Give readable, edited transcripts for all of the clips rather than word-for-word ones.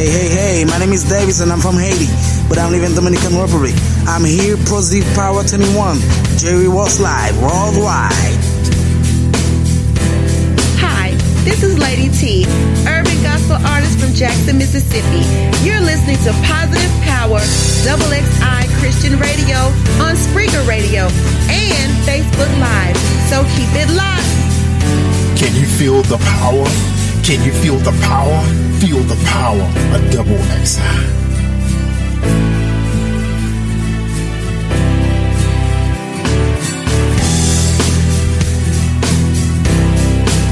Hey, my name is Davis and I'm from Haiti, but I'm living in Dominican Republic. I'm here, Positive Power 21, Jerry Royce Live, worldwide. Hi, this is Lady T, urban gospel artist from Jackson, Mississippi. You're listening to Positive Power, XXI Christian Radio on Spreaker Radio and Facebook Live. So keep it locked. Can you feel the power? Can you feel the power? Feel the power of XXI.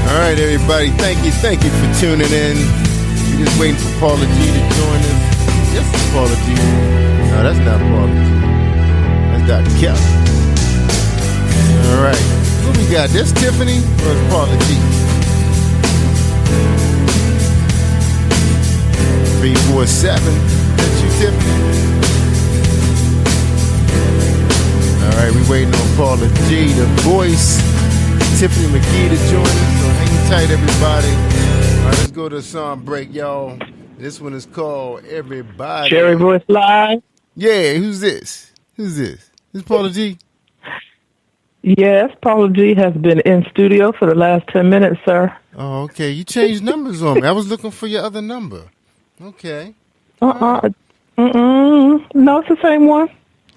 All right, everybody. Thank you for tuning in. We're just waiting for Paula G to join us. Yes, it's Paula G. No, that's not Paula G. That's Dr. Kelly. All right. What we got? This Tiffany or is Paula G? 347. That's you, Tiffany. All right, we waiting on Paula G, the voice. Tiffany McGee to join us. So hang tight, everybody. All right, let's go to a song break, y'all. This one is called Everybody. Jerry Royce Live. Yeah, who's this? This Paula G? Yes, Paula G has been in studio for the last 10 minutes, sir. Oh, okay. You changed numbers on me. I was looking for your other number. Okay. No, it's the same one.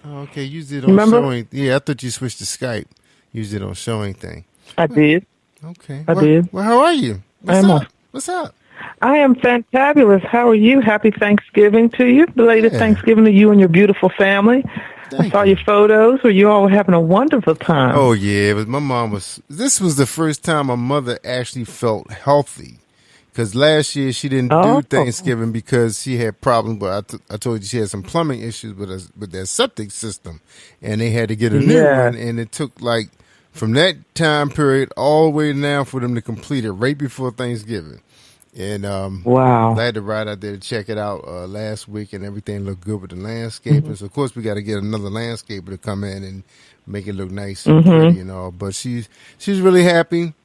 Oh, okay, use it on Remember? showing. Yeah, I thought you switched to Skype. Use it on showing thing. I did. Okay. I did. Well, how are you? What's up? I am fantabulous. How are you? Happy Thanksgiving to you. Belated Thanksgiving to you and your beautiful family. I saw your photos where you all were having a wonderful time. Oh, yeah. My mom was. This was the first time my mother actually felt healthy. Because last year she didn't do Thanksgiving because she had problems. But I told you she had some plumbing issues with their septic system. And they had to get a new one. And it took from that time period all the way now for them to complete it right before Thanksgiving. And wow, I had to ride out there to check it out last week, and everything looked good with the landscaping. Mm-hmm. So of course we got to get another landscaper to come in and make it look nice and pretty, But she's really happy.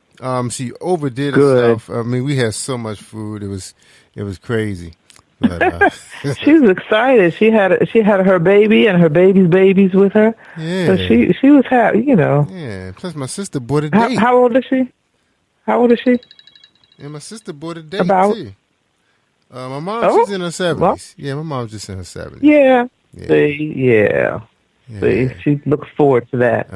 She overdid herself. I mean, we had so much food; it was crazy. But, she was excited. She had her baby and her baby's babies with her. Yeah, so she was happy. Yeah. Plus, my sister bought a date. How old is she? And my sister bought a date too. My mom, she's in her 70s. Well, yeah, my mom's just in her 70s. Yeah. See, she looks forward to that.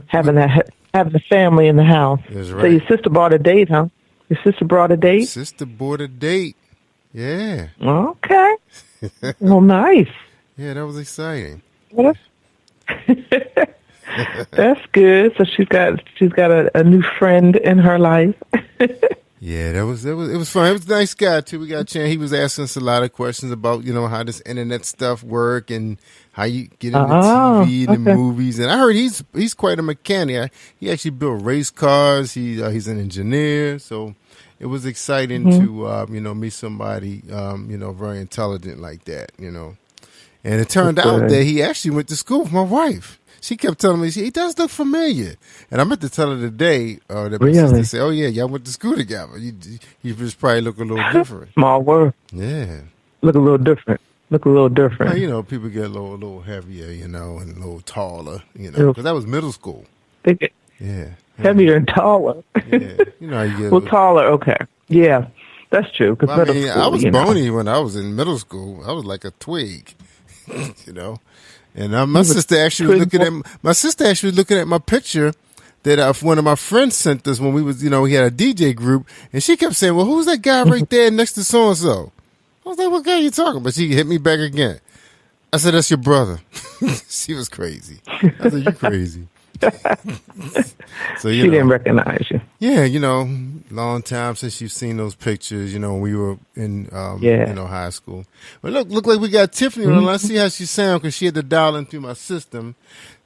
Having the family in the house. That's right. So your sister bought a date, huh? Your sister brought a date? Sister bought a date. Yeah. Okay. Well, nice. Yeah, that was exciting. Well, that's good. So she's got a new friend in her life. Yeah, it was fun. It was a nice guy too. We got a chance. He was asking us a lot of questions about how this internet stuff work and how you get into TV and the movies. And I heard he's quite a mechanic. He actually built race cars. He's an engineer. So it was exciting to meet somebody very intelligent like that. And it turned out that he actually went to school with my wife. She kept telling me, he does look familiar. And I meant to tell her today that my sister said, oh, yeah, y'all went to school together. You just probably look a little different. Small world. Yeah. Look a little different. Well, people get a little heavier, and a little taller, because that was middle school. Heavier and taller. Yeah. You get taller, okay. Yeah, that's true. Cause middle school, I was bony when I was in middle school. I was like a twig, And my sister actually was looking at my picture that one of my friends sent us when we was, we had a DJ group, and she kept saying, "Well, who's that guy right there next to so and so?" I was like, "What guy are you talking about?" She hit me back again. I said, "That's your brother." She was crazy. I said, "You crazy?" So she didn't recognize you. Yeah, long time since you've seen those pictures. When we were in high school. But look like we got Tiffany on. Let's see how she sounds because she had to dial in through my system.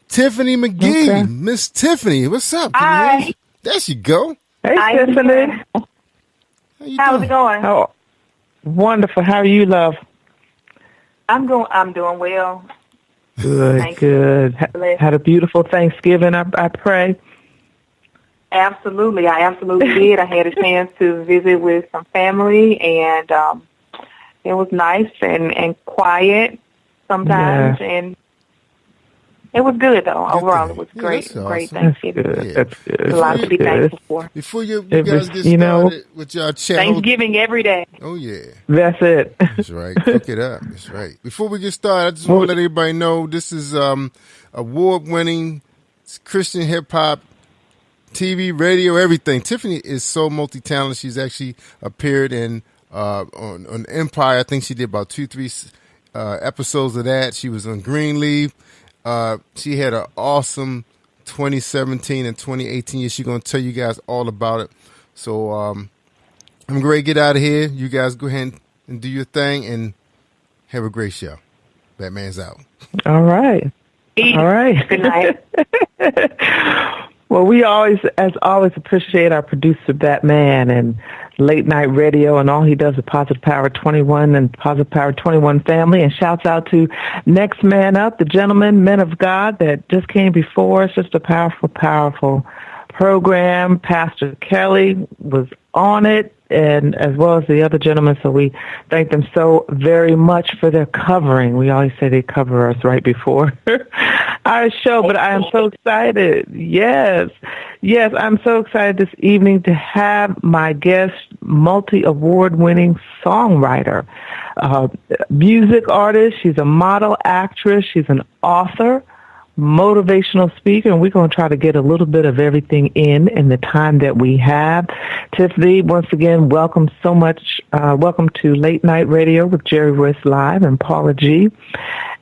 Tiffany McGee, Miss Tiffany, what's up? Hi. There she go. Hey, Tiffany. How's it going? Oh, wonderful. How are you, love? I'm doing well. Good. Had a beautiful Thanksgiving, I pray. Absolutely. I absolutely did. I had a chance to visit with some family and It was nice and quiet sometimes, and it was good though. Overall, it was great. That's awesome. Great Thanksgiving. That's good. A lot to be thankful for. Before you guys get started with y'all chat, Thanksgiving every day. Oh yeah, that's it. That's right. Cook it up. That's right. Before we get started, I just want to let everybody know this is award-winning Christian hip hop, TV, radio, everything. Tiffany is so multi-talented. She's actually appeared in on Empire. I think she did about 2-3 episodes of that. She was on Greenleaf. She had an awesome 2017 and 2018 year. She's going to tell you guys all about it. So I'm going to get out of here. You guys go ahead and do your thing and have a great show. Batman's out. All right. All right. Good night. Well, we always appreciate our producer, Batman, and Late Night Radio and all he does with Positive Power 21 and Positive Power 21 family. And shouts out to Next Man Up, the gentlemen, men of God that just came before us. Just a powerful, powerful program. Pastor Kelly was on it, and as well as the other gentlemen. So we thank them so very much for their covering. We always say they cover us right before our show, but I am so excited. Yes, I'm so excited this evening to have my guest, multi-award-winning songwriter, music artist. She's a model, actress. She's an author, motivational speaker, and we're going to try to get a little bit of everything in the time that we have. Tiffany, once again, welcome so much. Welcome to Late Night Radio with Jerry Royce Live and Paula G.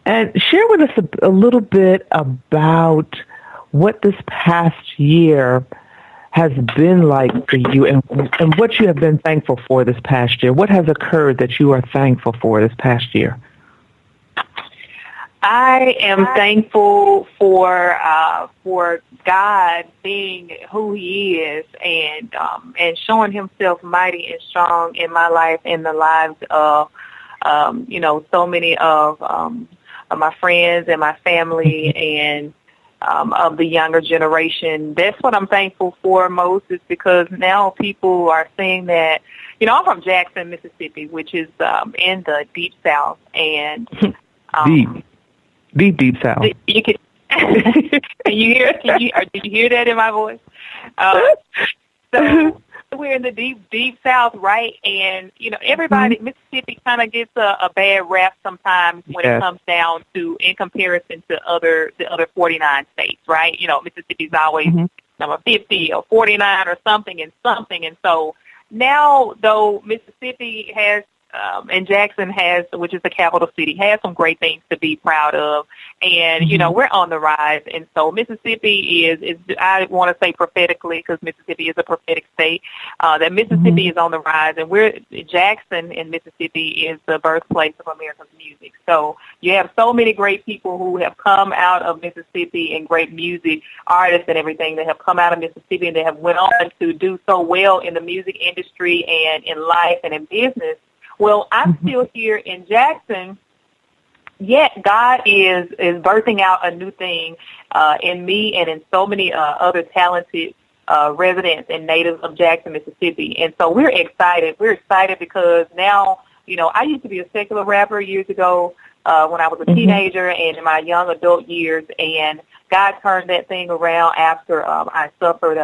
And share with us a little bit about what this past year has been like for you and what you have been thankful for this past year. What has occurred that you are thankful for this past year? I am thankful for God being who He is and showing Himself mighty and strong in my life, in the lives of so many of my friends and my family and of the younger generation. That's what I'm thankful for most, is because now people are seeing that. I'm from Jackson, Mississippi, which is in the Deep South, and Deep South. You can. Did you hear that in my voice? So we're in the deep South, right? And everybody, Mississippi kind of gets a bad rap sometimes when it comes down to, in comparison to the other 49 states, right? Mississippi's always number 50 or 49 or something. And so now, though, Mississippi has. And Jackson has, which is the capital city, has some great things to be proud of. And, we're on the rise. And so Mississippi is I want to say prophetically, because Mississippi is a prophetic state, that Mississippi is on the rise. And Jackson in Mississippi is the birthplace of American music. So you have so many great people who have come out of Mississippi, and great music artists and everything that have come out of Mississippi, and they have went on to do so well in the music industry and in life and in business. Well, I'm still here in Jackson, yet God is birthing out a new thing in me and in so many other talented residents and natives of Jackson, Mississippi. And so we're excited. We're excited because now, I used to be a secular rapper years ago when I was a teenager and in my young adult years, and God turned that thing around after I suffered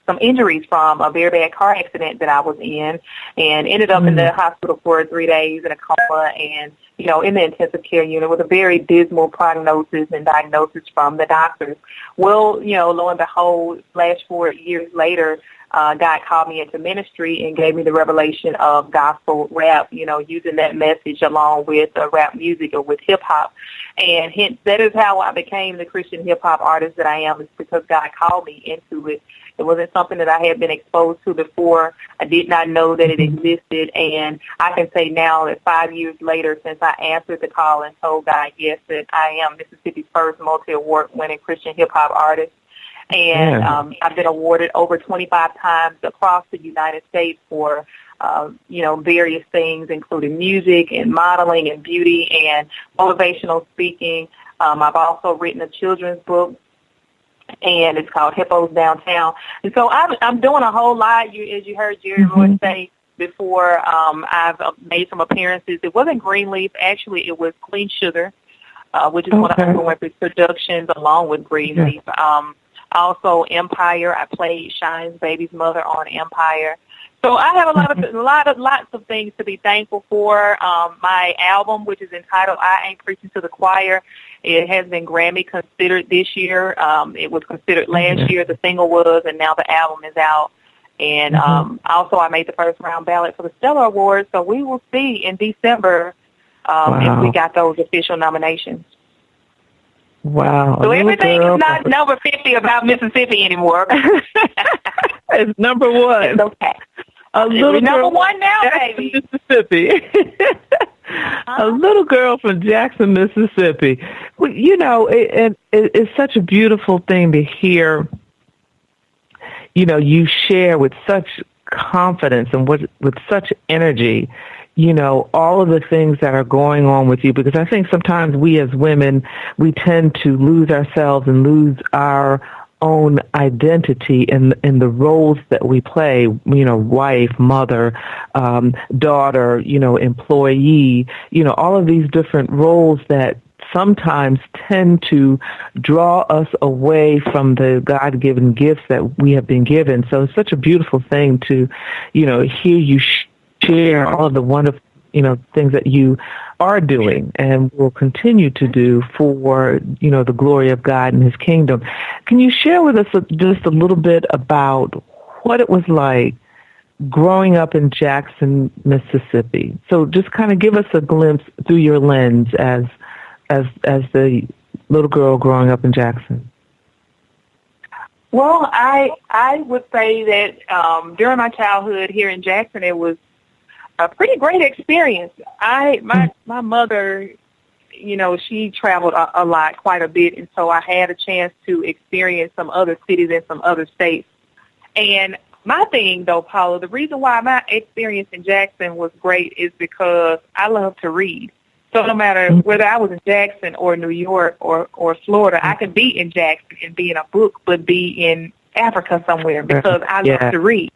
some injuries from a very bad car accident that I was in, and ended up in the hospital for 3 days in a coma and, in the intensive care unit with a very dismal prognosis and diagnosis from the doctors. Well, lo and behold, flash forward years later, God called me into ministry and gave me the revelation of gospel rap, using that message along with rap music or with hip-hop. And hence, that is how I became the Christian hip-hop artist that I am, is because God called me into it. It wasn't something that I had been exposed to before. I did not know that it existed. And I can say now that 5 years later, since I answered the call and told God yes, that I am Mississippi's first multi-award winning Christian hip-hop artist. And I've been awarded over 25 times across the United States for, various things, including music and modeling and beauty and motivational speaking. I've also written a children's book, and it's called Hippos Downtown. And so I'm doing a whole lot, as you heard Jerry Royce say, before. I've made some appearances. It wasn't Greenleaf. Actually, it was Clean Sugar, which is one of Uncle productions along with Greenleaf. Also Empire. I played Shine's baby's mother on Empire. So I have lots of things to be thankful for. My album, which is entitled "I Ain't Preaching to the Choir," it has been Grammy considered this year. It was considered last year. The single was, and now the album is out. And also, I made the first round ballot for the Stellar Awards. So we will see in December if we got those official nominations. Wow. So everything is not number 50 about Mississippi anymore. It's number one. It's okay. A little number one now, baby. Mississippi. A little girl from Jackson, Mississippi. Well, you know, it's such a beautiful thing to hear, you know, you share with such confidence and with such energy, you know, all of the things that are going on with you, because I think sometimes we as women, we tend to lose ourselves and lose our own identity in the roles that we play, you know, wife, mother, daughter, you know, employee, you know, all of these different roles that sometimes tend to draw us away from the God-given gifts that we have been given. So it's such a beautiful thing to, you know, hear you share all of the wonderful, you know, things that you are doing and will continue to do for, you know, the glory of God and His kingdom. Can you share with us just a little bit about what it was like growing up in Jackson, Mississippi? So just kind of give us a glimpse through your lens as the little girl growing up in Jackson. Well, I would say that during my childhood here in Jackson, it was a pretty great experience. My mother, you know, she traveled a lot, quite a bit, and so I had a chance to experience some other cities and some other states. And my thing, though, Paula, the reason why my experience in Jackson was great is because I love to read. So no matter whether I was in Jackson or New York or Florida, I could be in Jackson and be in a book, but be in Africa somewhere because I love to read.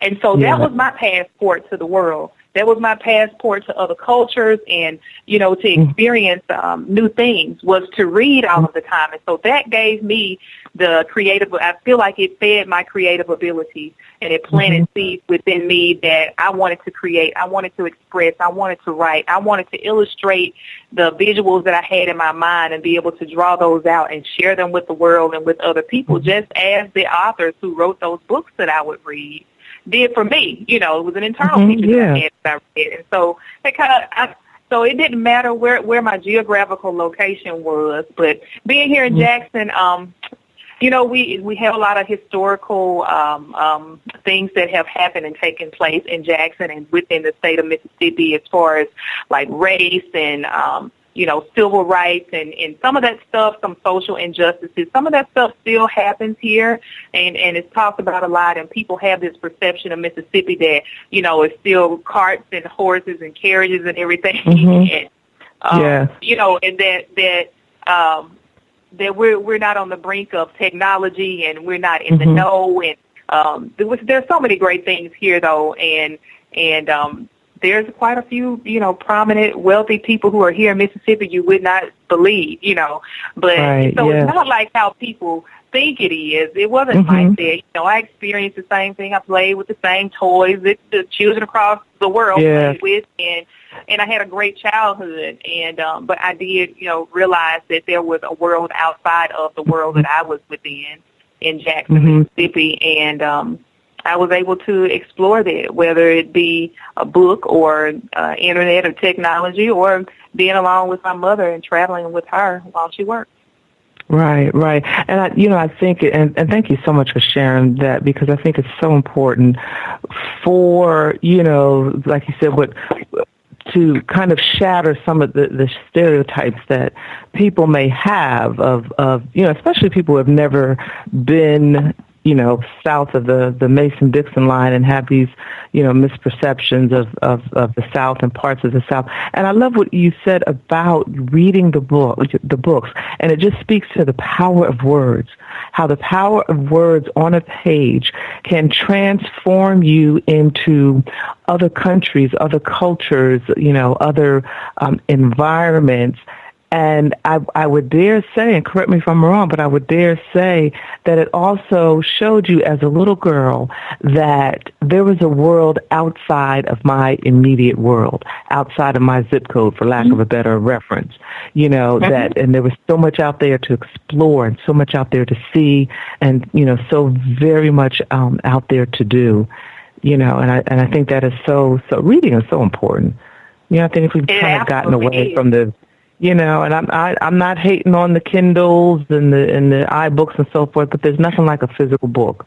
And so that was my passport to the world. That was my passport to other cultures and, you know, to experience new things, was to read all of the time. And so that gave me the creative, I feel like it fed my creative ability, and it planted seeds within me that I wanted to create, I wanted to express, I wanted to write, I wanted to illustrate the visuals that I had in my mind and be able to draw those out and share them with the world and with other people, just as the authors who wrote those books that I would read did for me. You know, it was an internal picture that I had that I read. And so it so it didn't matter where my geographical location was, but being here in Jackson, you know, we have a lot of historical things that have happened and taken place in Jackson and within the state of Mississippi, as far as like race and you know, civil rights and some of that stuff, some social injustices. Some of that stuff still happens here, and it's talked about a lot, and people have this perception of Mississippi that, you know, it's still carts and horses and carriages and everything. And, you know, and that we're not on the brink of technology and we're not in the know. And there's so many great things here, though, and there's quite a few, you know, prominent, wealthy people who are here in Mississippi you would not believe, you know. But it's not like how people think it is. It wasn't like that. You know, I experienced the same thing. I played with the same toys that the children across the world played with, and I had a great childhood. And but I did, you know, realize that there was a world outside of the world that I was within in Jackson, Mississippi, and I was able to explore that, whether it be a book or internet or technology, or being along with my mother and traveling with her while she worked. Right. And I think, and thank you so much for sharing that, because I think it's so important for, you know, like you said, to kind of shatter some of the stereotypes that people may have of, you know, especially people who have never been, you know, south of the Mason-Dixon line and have these, you know, misperceptions of the South and parts of the South. And I love what you said about reading the books, and it just speaks to the power of words, how the power of words on a page can transform you into other countries, other cultures, other environments. And I would dare say, and correct me if I'm wrong, but I would dare say that it also showed you as a little girl that there was a world outside of my immediate world, outside of my zip code, for lack of a better reference. That, and there was so much out there to explore and so much out there to see and, so very much out there to do, and I think that is so reading is so important. I think if we've kind of gotten away from the, and I'm not hating on the Kindles and the iBooks and so forth, but there's nothing like a physical book.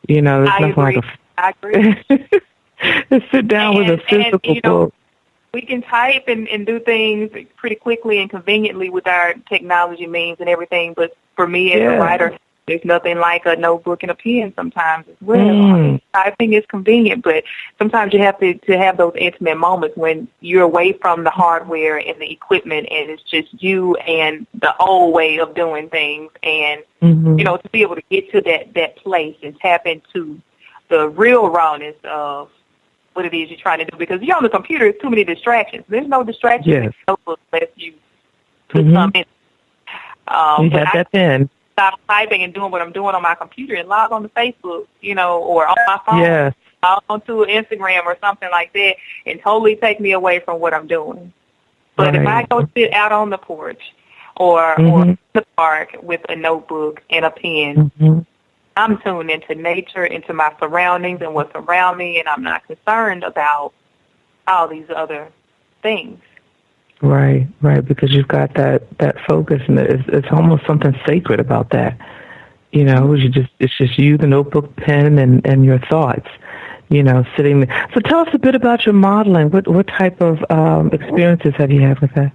There's nothing like I agree. to sit down with a physical book. We can type and do things pretty quickly and conveniently with our technology means and everything, but for me as a writer, there's nothing like a notebook and a pen sometimes as well. I mean, typing is convenient, but sometimes you have to have those intimate moments when you're away from the hardware and the equipment and it's just you and the old way of doing things. And, to be able to get to that place and tap into the real rawness of what it is you're trying to do. Because you're on the computer, there's too many distractions. There's no distractions in the notebook unless you put some in. You have that pen. Stop typing and doing what I'm doing on my computer and log on to Facebook, or on my phone, log on to Instagram or something like that, and totally take me away from what I'm doing. But if I go sit out on the porch or in the park with a notebook and a pen, I'm tuned into nature, into my surroundings and what's around me, and I'm not concerned about all these other things. Right, because you've got that focus, and it's almost something sacred about that. It's just you, the notebook, pen, and your thoughts. Sitting there. So tell us a bit about your modeling. What type of experiences have you had with that?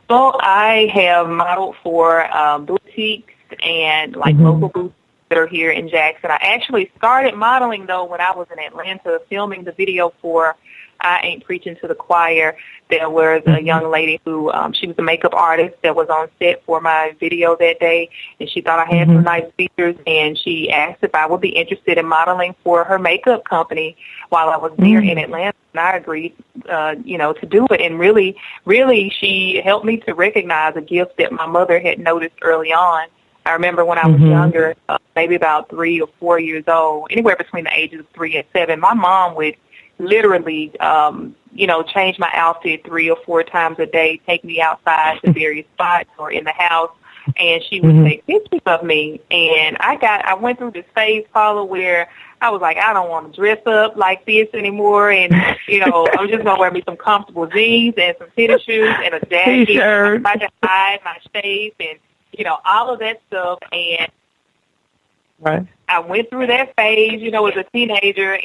Well, I have modeled for boutiques and local boutiques that are here in Jackson. I actually started modeling though when I was in Atlanta filming the video for I Ain't Preaching to the Choir. There was a young lady who, she was a makeup artist that was on set for my video that day, and she thought I had some nice features, and she asked if I would be interested in modeling for her makeup company while I was there in Atlanta, and I agreed, to do it. And really, she helped me to recognize a gift that my mother had noticed early on. I remember when I was younger, maybe about 3 or 4 years old, anywhere between the ages of 3 and 7, my mom would literally, change my outfit 3 or 4 times a day, take me outside to various spots or in the house, and she would take pictures of me. And I went through this phase, Paula, where I was like, I don't want to dress up like this anymore, and, I'm just going to wear me some comfortable jeans and some tennis shoes and a jacket. T-shirt. I can hide my shape and, all of that stuff. And I went through that phase, as a teenager,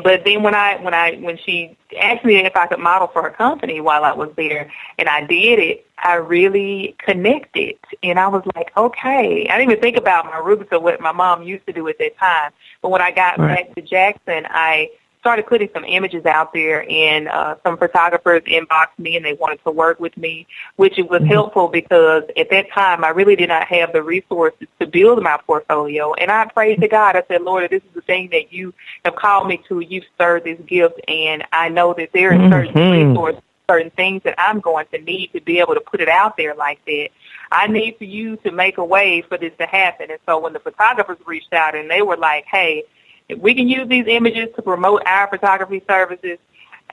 but then when she asked me if I could model for her company while I was there, and I did it, I really connected, and I was like, okay. I didn't even think about my roots or what my mom used to do at that time. But when I got back to Jackson, I started putting some images out there, and some photographers inboxed me, and they wanted to work with me, which it was helpful because at that time I really did not have the resources to build my portfolio. And I prayed to God. I said, Lord, this is the thing that you have called me to. You've stirred this gift, and I know that there are certain resources, certain things that I'm going to need to be able to put it out there like that. I need for you to make a way for this to happen. And so when the photographers reached out and they were like, hey, if we can use these images to promote our photography services,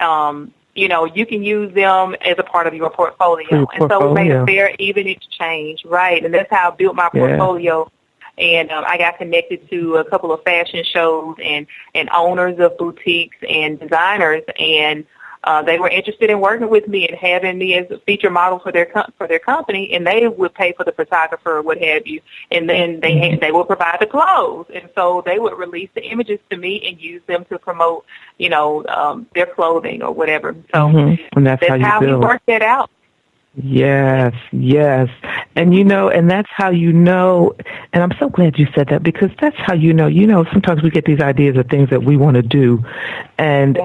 you can use them as a part of your portfolio. And so we made a fair, even exchange, right? And that's how I built my portfolio. And I got connected to a couple of fashion shows and owners of boutiques and designers, and they were interested in working with me and having me as a feature model for their company, and they would pay for the photographer or what have you, and then they would provide the clothes, and so they would release the images to me and use them to promote, their clothing or whatever. So and that's how we worked that out. Yes, yes. And and that's how and I'm so glad you said that, because that's how sometimes we get these ideas of things that we want to do, and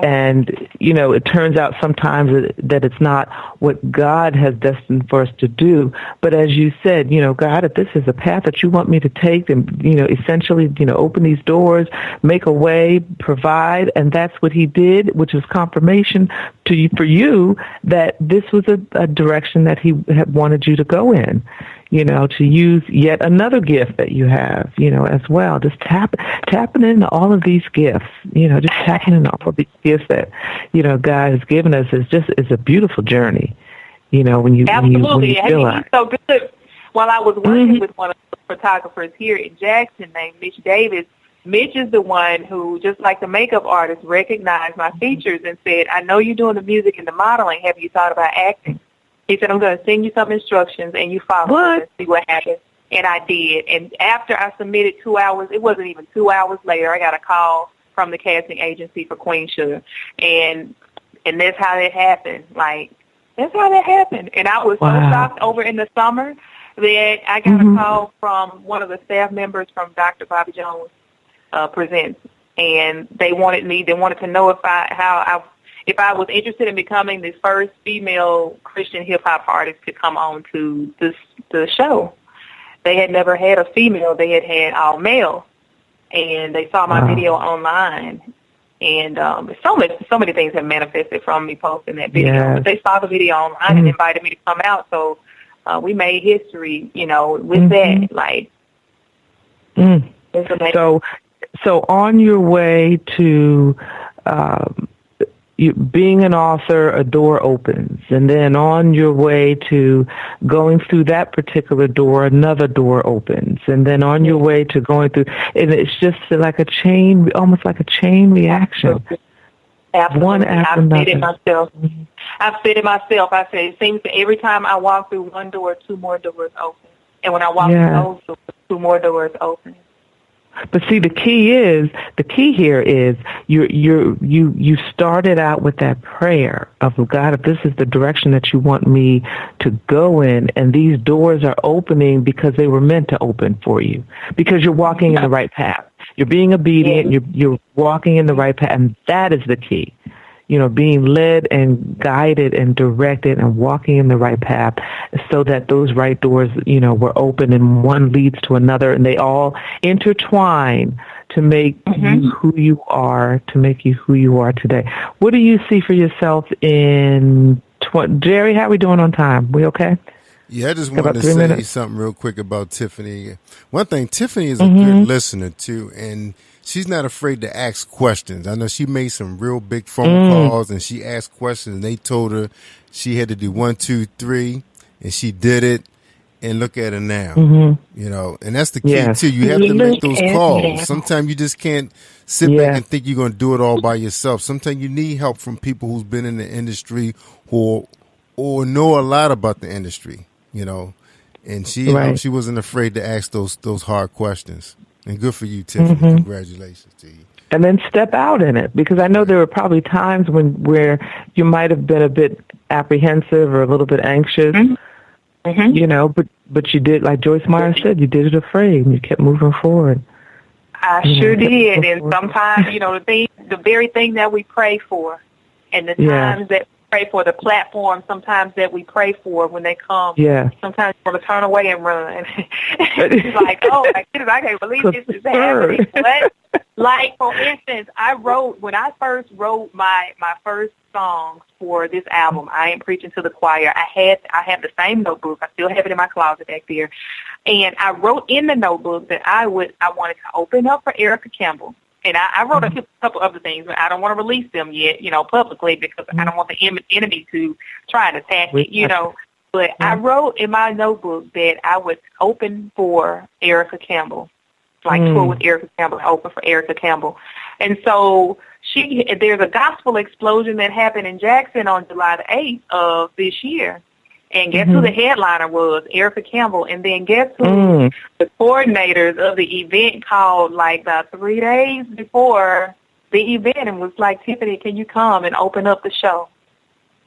it turns out sometimes that it's not what God has destined for us to do. But as you said, God, if this is a path that you want me to take, then essentially, open these doors, make a way, provide, and that's what He did, which was confirmation for you that this was a direction that He had wanted you to go in, to use yet another gift that you have, as well. Just tapping into all of these gifts, just tapping into all of these gifts that, God has given us is a beautiful journey, when you feel it. So good. While I was working with one of the photographers here in Jackson named Mitch Davis, Mitch is the one who, just like the makeup artist, recognized my features and said, I know you're doing the music and the modeling. Have you thought about acting? He said, I'm going to send you some instructions and you follow them and see what happens. And I did. And after I submitted 2 hours, it wasn't even 2 hours later, I got a call from the casting agency for Queen Sugar. And that's how it happened. That's how that happened. And I was so shocked over in the summer that I got a call from one of the staff members from Dr. Bobby Jones Presents. And they wanted to know if I was interested in becoming the first female Christian hip-hop artist to come on to the show. They had never had a female. They had all male. And they saw my video online. And so many things have manifested from me posting that video. Yes. But they saw the video online and invited me to come out. So we made history, with that. It's amazing. So on your way to being an author, a door opens, and then on your way to going through that particular door, another door opens, and then on your way to going through, and it's just like a chain, almost like a chain reaction. Absolutely. One after another. I've said it myself. I say it seems that every time I walk through one door, two more doors open, and when I walk through those doors, two more doors open. But see, the key here is you started out with that prayer of, God, if this is the direction that you want me to go in, and these doors are opening because they were meant to open for you, because you're walking in the right path. You're being obedient. You're walking in the right path, and that is the key. Being led and guided and directed and walking in the right path, so that those right doors, were open, and one leads to another, and they all intertwine to make you who you are, to make you who you are today. What do you see for yourself in Jerry, how are we doing on time? We okay? Yeah, I just wanted to say something real quick about Tiffany. One thing, Tiffany is a good listener, too, and she's not afraid to ask questions. I know she made some real big phone calls, and she asked questions, and they told her she had to do 1, 2, 3, and she did it. And look at her now, and that's the key too. You have to make those calls. Sometimes you just can't sit back and think you're going to do it all by yourself. Sometimes you need help from people who's been in the industry or know a lot about the industry, And she wasn't afraid to ask those hard questions. And good for you, Tiffany. Congratulations to you. And then step out in it, because I know there were probably times where you might have been a bit apprehensive or a little bit anxious. But you did, like Joyce Meyer said, you did it afraid, and you kept moving forward. I sure did, and sometimes, the very thing that we pray for, and the times that we pray for, the platform sometimes that we pray for when they come, sometimes you want to turn away and run. It's like, oh my goodness, I can't believe this is happening. What? Like, for instance, when I first wrote my first songs for this album, I Ain't Preaching to the Choir, I have the same notebook. I still have it in my closet back there. And I wrote in the notebook that I wanted to open up for Erica Campbell. And I wrote a couple other things, but I don't want to release them yet, publicly, because I don't want the enemy to try and attack it, But I wrote in my notebook that I would open for Erica Campbell, tour with Erica Campbell, open for Erica Campbell. And so there's a gospel explosion that happened in Jackson on July the 8th of this year. And guess who the headliner was? Erica Campbell. And then guess who the coordinators of the event called about 3 days before the event and was like, Tiffany, can you come and open up the show?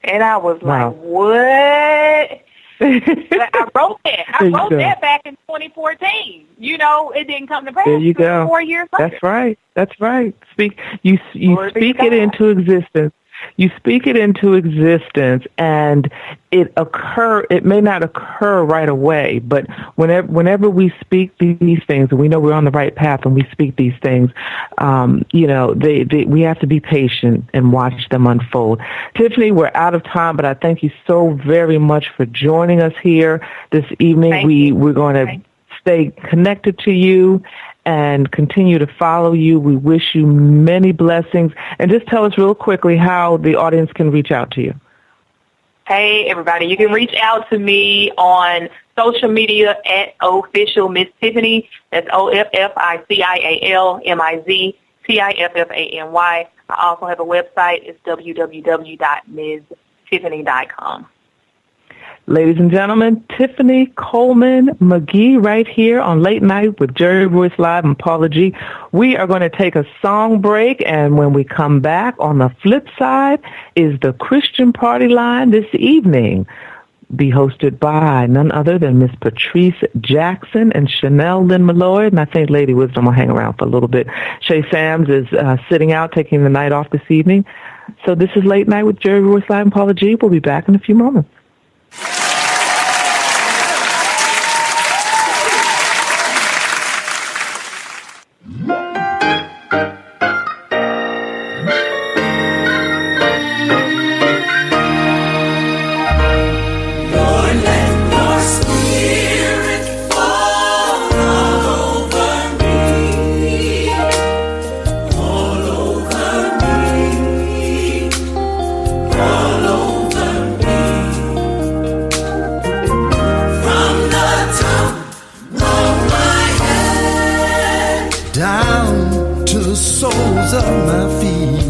And I was like, what? I wrote that. I wrote that back in 2014. You know, it didn't come to pass. There you go. 4 years later. That's right. That's right. You speak it into existence. You speak it into existence, and it may not occur right away, but whenever we speak these things, and we know we're on the right path, and we speak these things, we have to be patient and watch them unfold. Tiffany, we're out of time, but I thank you so very much for joining us here this evening. We're going to stay connected to you and continue to follow you. We wish you many blessings. And just tell us real quickly how the audience can reach out to you. Hey, everybody. You can reach out to me on social media at Official Miss Tiffany. That's OFFICIALMIZTIFFANY. I also have a website. It's www.MsTiffany.com. Ladies and gentlemen, Tiffany Coleman McGee right here on Late Night with Jerry Royce Live and Paula G. We are going to take a song break, and when we come back, on the flip side is the Christian Party Line this evening, be hosted by none other than Miss Patrice Jackson and Chanel Lynn Malloy, and I think Lady Wisdom will hang around for a little bit. Shay Sams is sitting out, taking the night off this evening. So this is Late Night with Jerry Royce Live and Paula G. We'll be back in a few moments. Down to the soles of my feet.